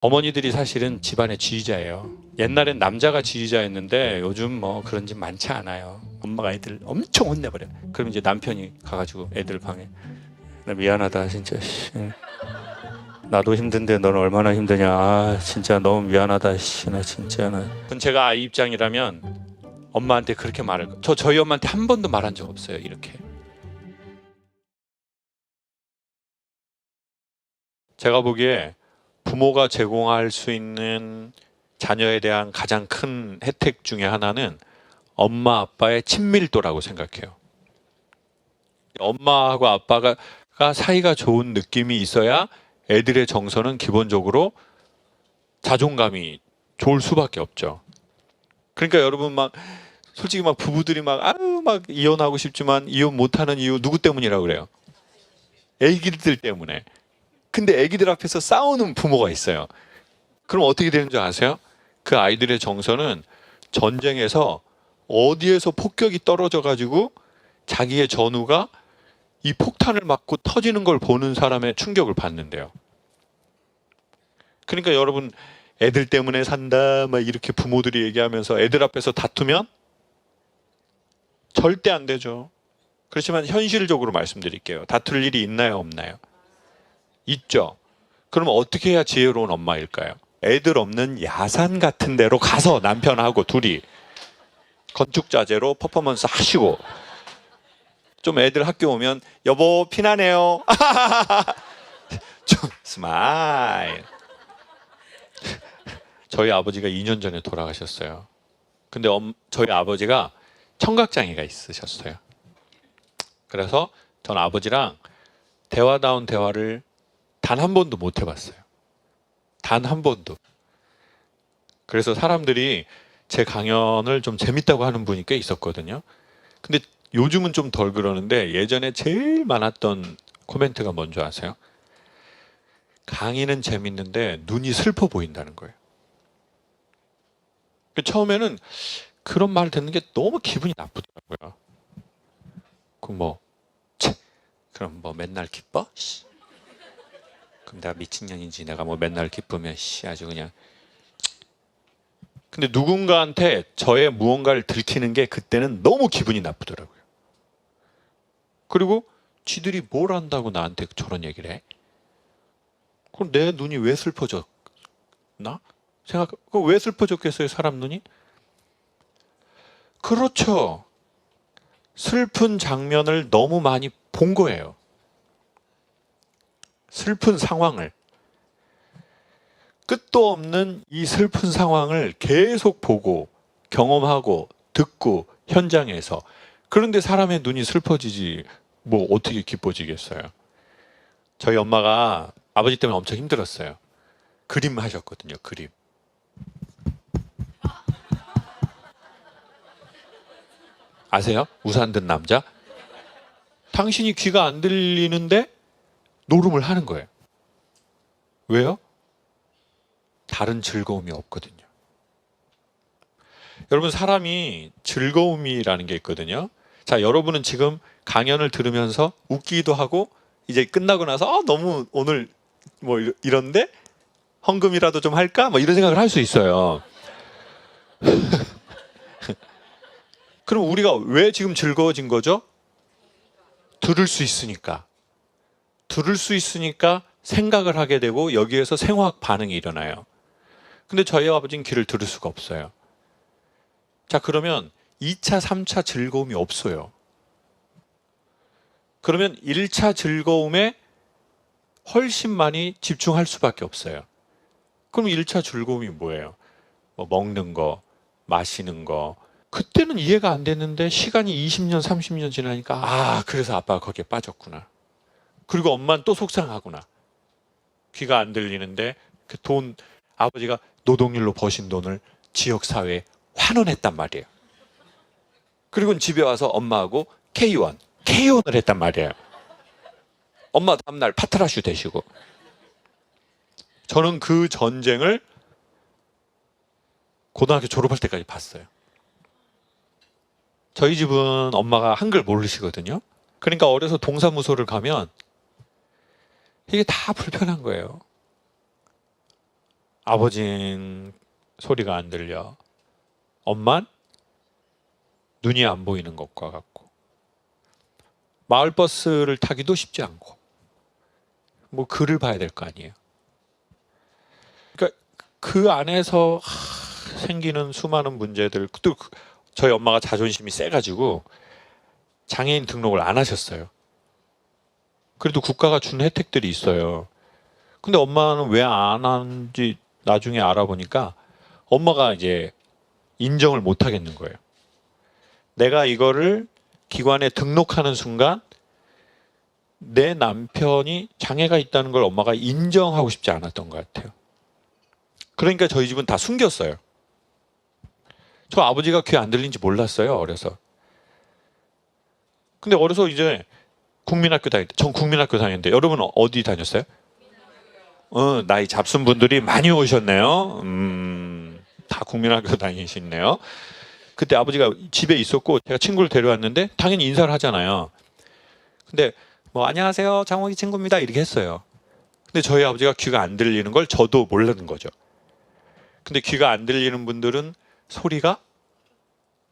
어머니들이 사실은 집안의 지휘자예요. 옛날엔 남자가 지휘자였는데 요즘 뭐 그런 집 많지 않아요. 엄마가 애들 엄청 혼내버려. 그럼 이제 남편이 가가지고 애들 방에 나 미안하다 진짜. 나도 힘든데 너는 얼마나 힘드냐. 아 진짜 너무 미안하다. 나 진짜. 제가 아이 입장이라면 엄마한테 그렇게 말할 거. 저희 엄마한테 한 번도 말한 적 없어요. 이렇게. 제가 보기에 부모가 제공할 수 있는 자녀에 대한 가장 큰 혜택 중에 하나는 엄마 아빠의 친밀도라고 생각해요. 엄마하고 아빠가 사이가 좋은 느낌이 있어야 애들의 정서는 기본적으로 자존감이 좋을 수밖에 없죠. 그러니까 여러분 막 솔직히 막 부부들이 막 이혼하고 싶지만 이혼 못하는 이유 누구 때문이라고 그래요? 애기들 때문에. 근데 애기들 앞에서 싸우는 부모가 있어요. 그럼 어떻게 되는 줄 아세요? 그 아이들의 정서는 전쟁에서 어디에서 폭격이 떨어져 가지고 자기의 전우가 이 폭탄을 맞고 터지는 걸 보는 사람의 충격을 받는데요. 그러니까 여러분 애들 때문에 산다 막 이렇게 부모들이 얘기하면서 애들 앞에서 다투면 절대 안 되죠. 그렇지만 현실적으로 말씀드릴게요. 다툴 일이 있나요, 없나요? 있죠. 그러면 어떻게 해야 지혜로운 엄마일까요? 애들 없는 야산 같은 데로 가서 남편하고 둘이 건축자재로 퍼포먼스 하시고 좀 애들 학교 오면 여보 피나네요. 좀 스마일. 저희 아버지가 2년 전에 돌아가셨어요. 근데 저희 아버지가 청각장애가 있으셨어요. 그래서 전 아버지랑 대화다운 대화를 단 한 번도 못 해봤어요. 단 한 번도. 그래서 사람들이 제 강연을 좀 재밌다고 하는 분이 꽤 있었거든요. 근데 요즘은 좀 덜 그러는데 예전에 제일 많았던 코멘트가 뭔지 아세요? 강의는 재밌는데 눈이 슬퍼 보인다는 거예요. 처음에는 그런 말을 듣는 게 너무 기분이 나쁘더라고요. 그럼 뭐 맨날 기뻐? 그럼 내가 미친년인지 내가 뭐 맨날 기쁘면 아주 그냥. 근데 누군가한테 저의 무언가를 들키는 게 그때는 너무 기분이 나쁘더라고요. 그리고 지들이 뭘 안다고 나한테 저런 얘기를 해? 그럼 내 눈이 왜 슬퍼졌나? 왜 슬퍼졌겠어요, 사람 눈이? 그렇죠. 슬픈 장면을 너무 많이 본 거예요. 슬픈 상황을. 끝도 없는 이 슬픈 상황을 계속 보고 경험하고 듣고 현장에서. 그런데 사람의 눈이 슬퍼지지 뭐 어떻게 기뻐지겠어요. 저희 엄마가 아버지 때문에 엄청 힘들었어요. 그림 하셨거든요. 그림. 아세요? 우산 든 남자? 당신이 귀가 안 들리는데 노름을 하는 거예요. 왜요? 다른 즐거움이 없거든요. 여러분 사람이 즐거움이라는 게 있거든요. 자, 여러분은 지금 강연을 들으면서 웃기기도 하고 이제 끝나고 나서 너무 오늘 뭐 이런데 헌금이라도 좀 할까? 뭐 이런 생각을 할 수 있어요. 그럼 우리가 왜 지금 즐거워진 거죠? 들을 수 있으니까. 들을 수 있으니까 생각을 하게 되고 여기에서 생화학 반응이 일어나요. 근데 저희 아버지는 귀를 들을 수가 없어요. 자, 그러면 2차, 3차 즐거움이 없어요. 그러면 1차 즐거움에 훨씬 많이 집중할 수밖에 없어요. 그럼 1차 즐거움이 뭐예요? 뭐 먹는 거, 마시는 거. 그때는 이해가 안 됐는데 시간이 20년, 30년 지나니까 그래서 아빠가 거기에 빠졌구나. 그리고 엄마는 또 속상하구나. 귀가 안 들리는데 그 돈, 아버지가 노동일로 버신 돈을 지역사회에 환원했단 말이에요. 그리고 집에 와서 엄마하고 K1을 했단 말이에요. 엄마 다음날 파트라슈 되시고. 저는 그 전쟁을 고등학교 졸업할 때까지 봤어요. 저희 집은 엄마가 한글 모르시거든요. 그러니까 어려서 동사무소를 가면 이게 다 불편한 거예요. 아버지는 소리가 안 들려. 엄만 눈이 안 보이는 것과 같고. 마을버스를 타기도 쉽지 않고. 뭐 글을 봐야 될 거 아니에요. 그러니까 그 안에서 생기는 수많은 문제들. 또 저희 엄마가 자존심이 세가지고 장애인 등록을 안 하셨어요. 그래도 국가가 준 혜택들이 있어요. 근데 엄마는 왜 안 하는지 나중에 알아보니까 엄마가 이제 인정을 못 하겠는 거예요. 내가 이거를 기관에 등록하는 순간 내 남편이 장애가 있다는 걸 엄마가 인정하고 싶지 않았던 것 같아요. 그러니까 저희 집은 다 숨겼어요. 저 아버지가 귀 안 들린지 몰랐어요, 어려서. 근데 어려서 이제 국민학교 다닐 때, 전 국민학교 다녔는데 여러분 어디 다녔어요? 나이 잡순 분들이 많이 오셨네요. 다 국민학교 다니시네요. 그때 아버지가 집에 있었고 제가 친구를 데려왔는데 당연히 인사를 하잖아요. 근데 뭐 안녕하세요, 장호기 친구입니다 이렇게 했어요. 근데 저희 아버지가 귀가 안 들리는 걸 저도 모르는 거죠. 근데 귀가 안 들리는 분들은 소리가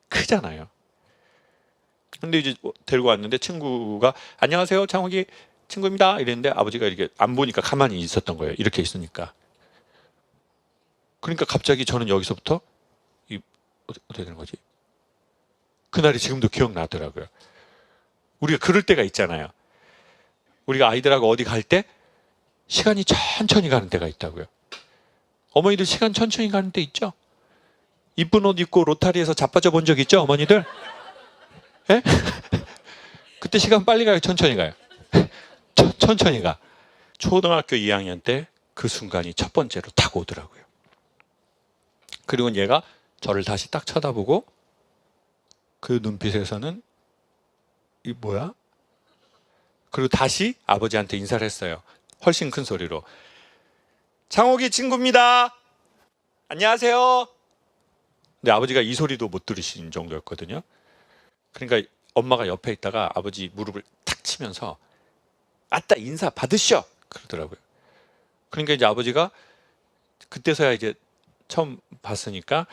크잖아요. 근데 이제 데리고 왔는데 친구가 안녕하세요, 장호기 친구입니다 이랬는데 아버지가 이렇게 안 보니까 가만히 있었던 거예요. 이렇게 있으니까. 그러니까 갑자기 저는 여기서부터 어떻게 되는 거지? 그날이 지금도 기억나더라고요. 우리가 그럴 때가 있잖아요. 우리가 아이들하고 어디 갈 때 시간이 천천히 가는 때가 있다고요. 어머니들 시간 천천히 가는 때 있죠? 이쁜 옷 입고 로타리에서 자빠져 본 적 있죠, 어머니들? 예? 그때 시간 빨리 가요, 천천히 가요? 천천히 가. 초등학교 2학년 때 그 순간이 첫 번째로 딱 오더라고요. 그리고 얘가 저를 다시 딱 쳐다보고 그 눈빛에서는 이 뭐야? 그리고 다시 아버지한테 인사를 했어요. 훨씬 큰 소리로. 장호기 친구입니다. 안녕하세요. 근데 아버지가 이 소리도 못 들으신 정도였거든요. 그러니까 엄마가 옆에 있다가 아버지 무릎을 탁 치면서 아따 인사 받으시오 그러더라고요. 그러니까 이제 아버지가 그때서야 이제 처음 봤으니까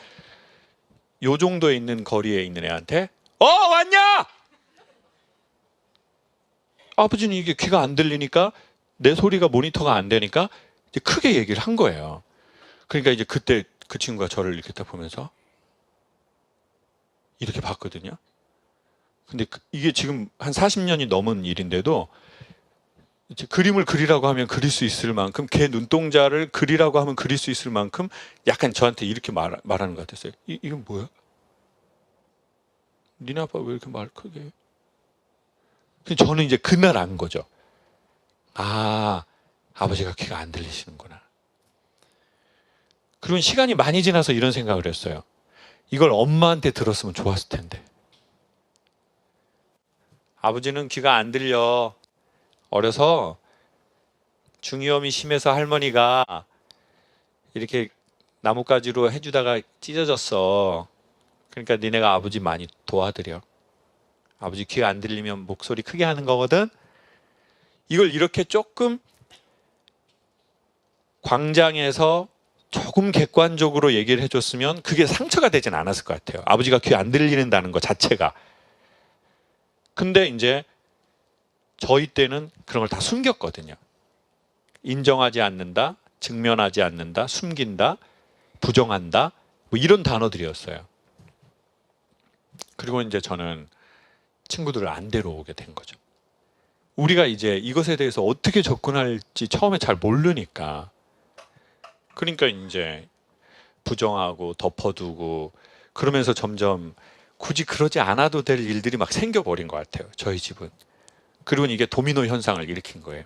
요 정도에 있는 거리에 있는 애한테 왔냐? 아버지는 이게 귀가 안 들리니까 내 소리가 모니터가 안 되니까 이제 크게 얘기를 한 거예요. 그러니까 이제 그때 그 친구가 저를 이렇게 딱 보면서 이렇게 봤거든요. 근데 이게 지금 한 40년이 넘은 일인데도 그림을 그리라고 하면 그릴 수 있을 만큼 걔 눈동자를 그리라고 하면 그릴 수 있을 만큼 약간 저한테 이렇게 말하는 것 같았어요. 이건 뭐야? 니네 아빠 왜 이렇게 말 크게 해? 근데 저는 이제 그날 안 거죠. 아버지가 귀가 안 들리시는구나. 그리고 시간이 많이 지나서 이런 생각을 했어요. 이걸 엄마한테 들었으면 좋았을 텐데. 아버지는 귀가 안 들려. 어려서 중이염이 심해서 할머니가 이렇게 나뭇가지로 해주다가 찢어졌어. 그러니까 니네가 아버지 많이 도와드려. 아버지 귀가 안 들리면 목소리 크게 하는 거거든. 이걸 이렇게 조금 광장에서 조금 객관적으로 얘기를 해줬으면 그게 상처가 되진 않았을 것 같아요. 아버지가 귀 안 들리는다는 것 자체가. 근데 이제 저희 때는 그런 걸 다 숨겼거든요. 인정하지 않는다, 직면하지 않는다, 숨긴다, 부정한다, 뭐 이런 단어들이었어요. 그리고 이제 저는 친구들을 안 데려오게 된 거죠. 우리가 이제 이것에 대해서 어떻게 접근할지 처음에 잘 모르니까. 그러니까 이제 부정하고 덮어두고 그러면서 점점 굳이 그러지 않아도 될 일들이 막 생겨버린 것 같아요. 저희 집은. 그리고 이게 도미노 현상을 일으킨 거예요.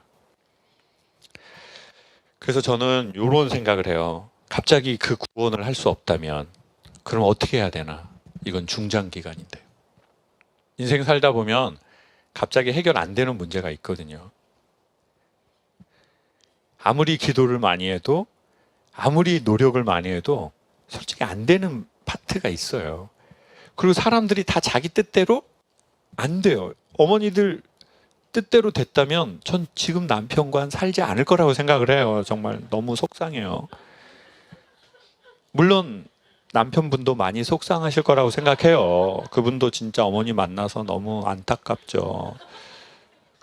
그래서 저는 이런 생각을 해요. 갑자기 그 구원을 할 수 없다면 그럼 어떻게 해야 되나? 이건 중장기간인데. 인생 살다 보면 갑자기 해결 안 되는 문제가 있거든요. 아무리 기도를 많이 해도 아무리 노력을 많이 해도 솔직히 안 되는 파트가 있어요. 그리고 사람들이 다 자기 뜻대로 안 돼요. 어머니들 뜻대로 됐다면 전 지금 남편과 살지 않을 거라고 생각을 해요. 정말 너무 속상해요. 물론 남편분도 많이 속상하실 거라고 생각해요. 그분도 진짜 어머니 만나서 너무 안타깝죠.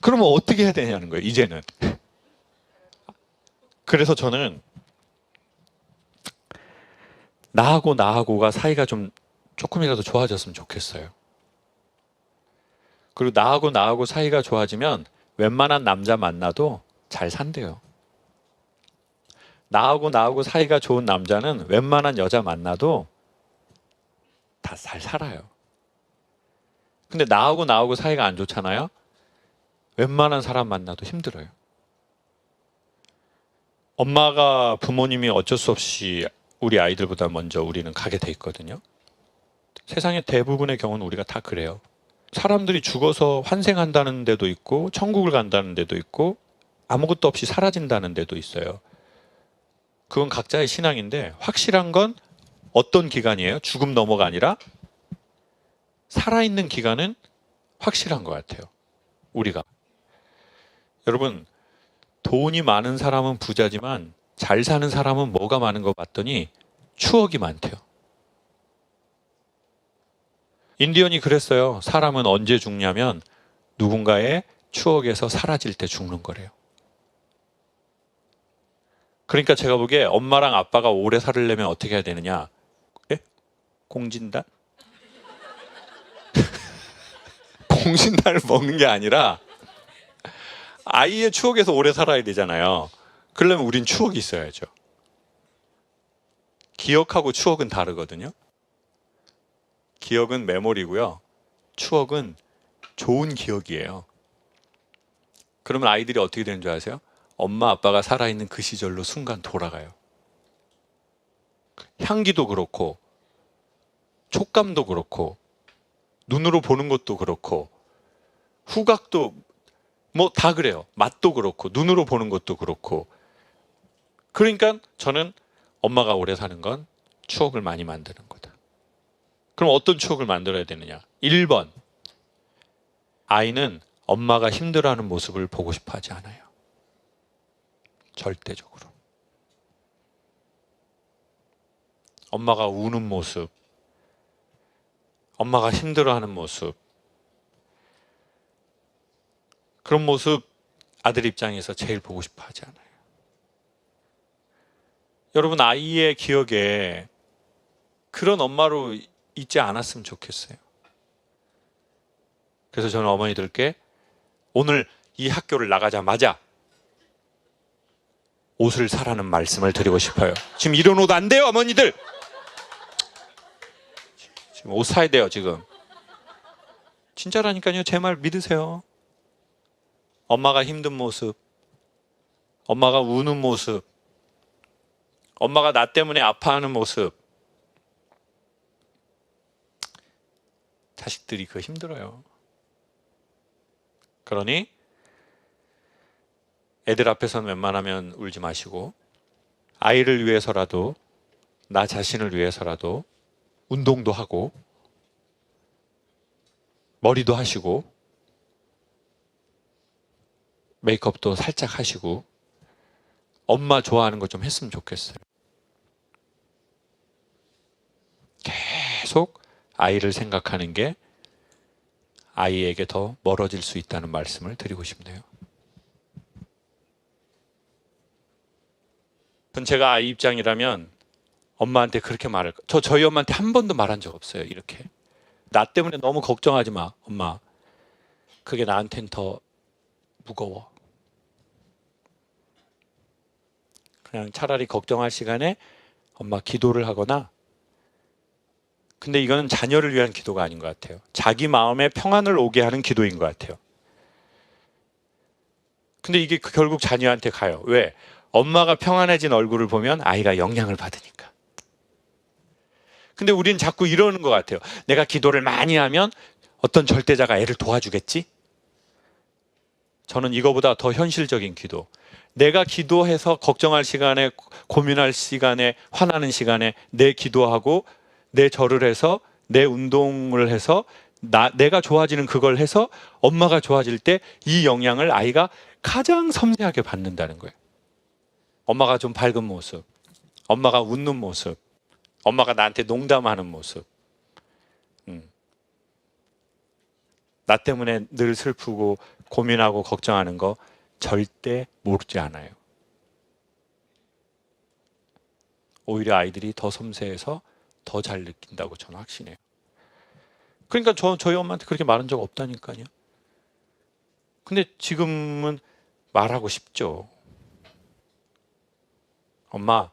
그러면 어떻게 해야 되냐는 거예요, 이제는. 그래서 저는 나하고가 사이가 좀 조금이라도 좋아졌으면 좋겠어요. 그리고 나하고 사이가 좋아지면 웬만한 남자 만나도 잘 산대요. 나하고 사이가 좋은 남자는 웬만한 여자 만나도 다 잘 살아요. 근데 나하고 사이가 안 좋잖아요. 웬만한 사람 만나도 힘들어요. 엄마가 부모님이 어쩔 수 없이 우리 아이들보다 먼저 우리는 가게 돼 있거든요. 세상의 대부분의 경우는 우리가 다 그래요. 사람들이 죽어서 환생한다는 데도 있고 천국을 간다는 데도 있고 아무것도 없이 사라진다는 데도 있어요. 그건 각자의 신앙인데 확실한 건 어떤 기간이에요? 죽음 넘어가 아니라 살아있는 기간은 확실한 것 같아요. 우리가. 여러분, 돈이 많은 사람은 부자지만 잘 사는 사람은 뭐가 많은 거 봤더니 추억이 많대요. 인디언이 그랬어요. 사람은 언제 죽냐면 누군가의 추억에서 사라질 때 죽는 거래요. 그러니까 제가 보기에 엄마랑 아빠가 오래 살려면 어떻게 해야 되느냐? 예? 공진단? 공진단을 먹는 게 아니라 아이의 추억에서 오래 살아야 되잖아요. 그러려면 우린 추억이 있어야죠. 기억하고 추억은 다르거든요. 기억은 메모리고요. 추억은 좋은 기억이에요. 그러면 아이들이 어떻게 되는 줄 아세요? 엄마 아빠가 살아있는 그 시절로 순간 돌아가요. 향기도 그렇고 촉감도 그렇고 눈으로 보는 것도 그렇고 후각도 뭐 다 그래요. 맛도 그렇고 눈으로 보는 것도 그렇고. 그러니까 저는 엄마가 오래 사는 건 추억을 많이 만드는 거다. 그럼 어떤 추억을 만들어야 되느냐? 1번, 아이는 엄마가 힘들어하는 모습을 보고 싶어 하지 않아요. 절대적으로. 엄마가 우는 모습, 엄마가 힘들어하는 모습, 그런 모습 아들 입장에서 제일 보고 싶어 하지 않아요. 여러분, 아이의 기억에 그런 엄마로 있지 않았으면 좋겠어요. 그래서 저는 어머니들께 오늘 이 학교를 나가자마자 옷을 사라는 말씀을 드리고 싶어요. 지금 이런 옷 안 돼요, 어머니들. 지금 옷 사야 돼요, 지금. 진짜라니까요. 제 말 믿으세요. 엄마가 힘든 모습, 엄마가 우는 모습, 엄마가 나 때문에 아파하는 모습. 자식들이 그거 힘들어요. 그러니 애들 앞에서는 웬만하면 울지 마시고 아이를 위해서라도 나 자신을 위해서라도 운동도 하고 머리도 하시고 메이크업도 살짝 하시고 엄마 좋아하는 거 좀 했으면 좋겠어요. 계속 아이를 생각하는 게 아이에게 더 멀어질 수 있다는 말씀을 드리고 싶네요. 제가 아이 입장이라면 엄마한테 그렇게 저희 엄마한테 한 번도 말한 적 없어요. 이렇게. 나 때문에 너무 걱정하지 마, 엄마. 그게 나한텐 더 무거워. 그냥 차라리 걱정할 시간에 엄마 기도를 하거나. 근데 이거는 자녀를 위한 기도가 아닌 것 같아요. 자기 마음에 평안을 오게 하는 기도인 것 같아요. 근데 이게 결국 자녀한테 가요. 왜? 엄마가 평안해진 얼굴을 보면 아이가 영향을 받으니까. 근데 우리는 자꾸 이러는 것 같아요. 내가 기도를 많이 하면 어떤 절대자가 애를 도와주겠지? 저는 이거보다 더 현실적인 기도. 내가 기도해서 걱정할 시간에, 고민할 시간에, 화나는 시간에 내 기도하고 내 절을 해서 내 운동을 해서 내가 좋아지는 그걸 해서 엄마가 좋아질 때 이 영향을 아이가 가장 섬세하게 받는다는 거예요. 엄마가 좀 밝은 모습, 엄마가 웃는 모습, 엄마가 나한테 농담하는 모습. 나 때문에 늘 슬프고 고민하고 걱정하는 거 절대 모르지 않아요. 오히려 아이들이 더 섬세해서 더 잘 느낀다고 저는 확신해요. 그러니까 저희 엄마한테 그렇게 말한 적 없다니까요. 근데 지금은 말하고 싶죠. 엄마,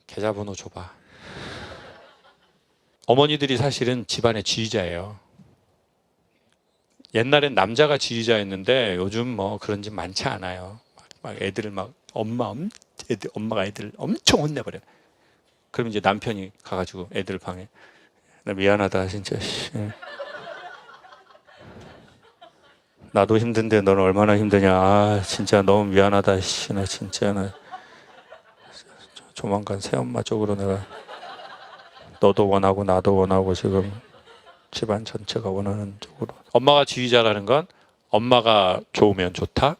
계좌번호 줘봐. 어머니들이 사실은 집안의 지휘자예요. 옛날엔 남자가 지휘자였는데 요즘 뭐 그런 집 많지 않아요. 막 애들을 막 엄마가 애들 엄청 혼내버려. 그럼 이제 남편이 가가지고 애들 방에 나 미안하다 진짜. 나도 힘든데 너는 얼마나 힘드냐. 아 진짜 너무 미안하다. 나 진짜 나 조만간 새엄마 쪽으로 내가 너도 원하고 나도 원하고 지금 집안 전체가 원하는 쪽으로. 엄마가 지휘자라는 건 엄마가 좋으면 좋다.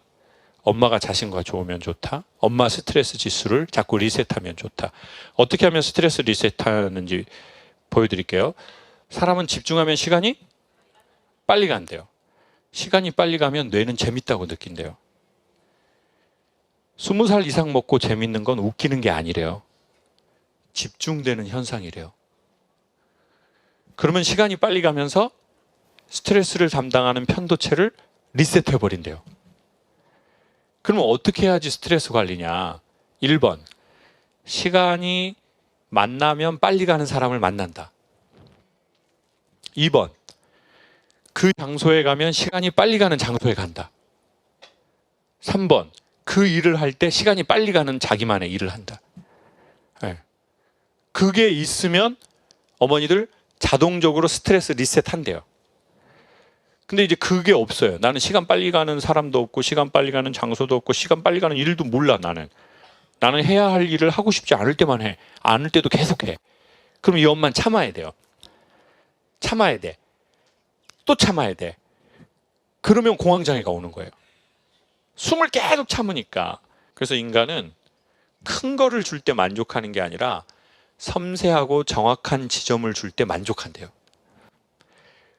엄마가 자신과 좋으면 좋다. 엄마 스트레스 지수를 자꾸 리셋하면 좋다. 어떻게 하면 스트레스 리셋하는지 보여드릴게요. 사람은 집중하면 시간이 빨리 간대요. 시간이 빨리 가면 뇌는 재밌다고 느낀대요. 20살 이상 먹고 재밌는 건 웃기는 게 아니래요. 집중되는 현상이래요. 그러면 시간이 빨리 가면서 스트레스를 담당하는 편도체를 리셋해버린대요. 그러면 어떻게 해야지 스트레스 관리냐? 1번, 시간이 만나면 빨리 가는 사람을 만난다. 2번, 그 장소에 가면 시간이 빨리 가는 장소에 간다. 3번, 그 일을 할 때 시간이 빨리 가는 자기만의 일을 한다. 네. 그게 있으면 어머니들 자동적으로 스트레스 리셋한대요. 근데 이제 그게 없어요. 나는 시간 빨리 가는 사람도 없고 시간 빨리 가는 장소도 없고 시간 빨리 가는 일도 몰라. 나는 해야 할 일을 하고 싶지 않을 때만 해. 않을 때도 계속 해. 그럼 이 엄마는 참아야 돼요. 참아야 돼. 또 참아야 돼. 그러면 공황장애가 오는 거예요. 숨을 계속 참으니까. 그래서 인간은 큰 거를 줄 때 만족하는 게 아니라 섬세하고 정확한 지점을 줄 때 만족한대요.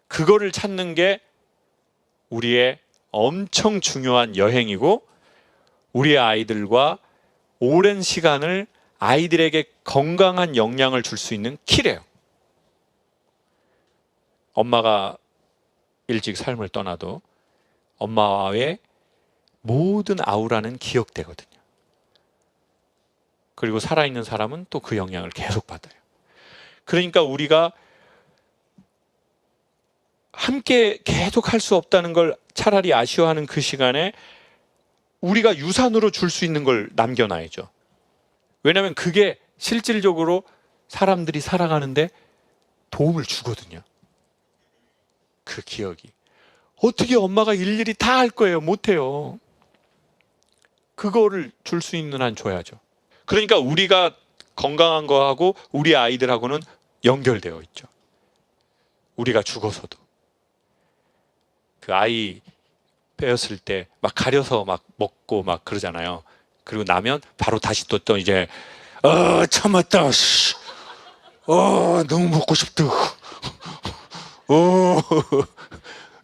그거를 찾는 게 우리의 엄청 중요한 여행이고 우리의 아이들과 오랜 시간을 아이들에게 건강한 영향을 줄 수 있는 키래요. 엄마가 일찍 삶을 떠나도 엄마와의 모든 아우라는 기억되거든요. 그리고 살아있는 사람은 또 그 영향을 계속 받아요. 그러니까 우리가 함께 계속 할 수 없다는 걸 차라리 아쉬워하는 그 시간에 우리가 유산으로 줄 수 있는 걸 남겨놔야죠. 왜냐하면 그게 실질적으로 사람들이 살아가는데 도움을 주거든요. 그 기억이. 어떻게 엄마가 일일이 다 할 거예요? 못해요. 그거를 줄 수 있는 한 줘야죠. 그러니까 우리가 건강한 거하고 우리 아이들하고는 연결되어 있죠. 우리가 죽어서도. 그 아이 빼었을 때 막 가려서 막 먹고 막 그러잖아요. 그리고 나면 바로 다시 또 이제 참았다. 너무 먹고 싶다.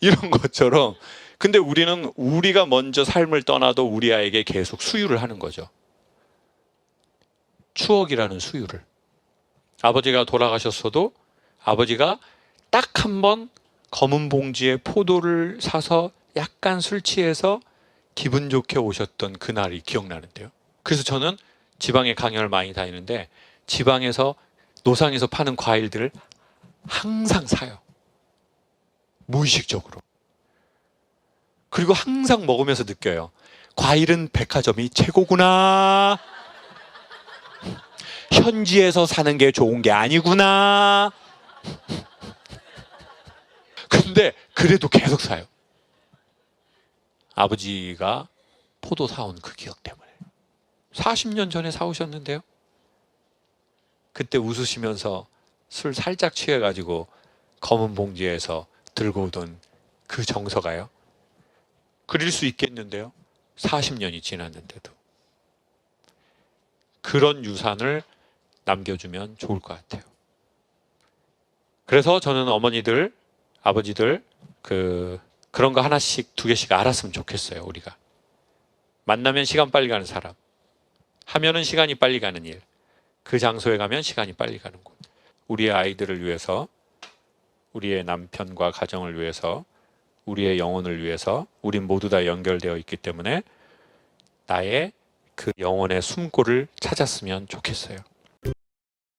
이런 것처럼. 근데 우리는 우리가 먼저 삶을 떠나도 우리 아이에게 계속 수유를 하는 거죠. 추억이라는 수유를. 아버지가 돌아가셨어도 아버지가 딱 한 번 검은 봉지에 포도를 사서 약간 술 취해서 기분 좋게 오셨던 그날이 기억나는데요. 그래서 저는 지방에 강연을 많이 다니는데 지방에서 노상에서 파는 과일들을 항상 사요. 무의식적으로. 그리고 항상 먹으면서 느껴요. 과일은 백화점이 최고구나. 현지에서 사는 게 좋은 게 아니구나. 근데 그래도 계속 사요. 아버지가 포도 사온 그 기억 때문에. 40년 전에 사오셨는데요. 그때 웃으시면서 술 살짝 취해가지고 검은 봉지에서 들고 오던 그 정서가요. 그릴 수 있겠는데요. 40년이 지났는데도. 그런 유산을 남겨주면 좋을 것 같아요. 그래서 저는 어머니들, 아버지들 그런 거 하나씩, 두 개씩 알았으면 좋겠어요. 우리가 만나면 시간 빨리 가는 사람, 하면은 시간이 빨리 가는 일, 그 장소에 가면 시간이 빨리 가는 곳. 우리의 아이들을 위해서, 우리의 남편과 가정을 위해서, 우리의 영혼을 위해서 우린 모두 다 연결되어 있기 때문에 나의 그 영혼의 숨고를 찾았으면 좋겠어요.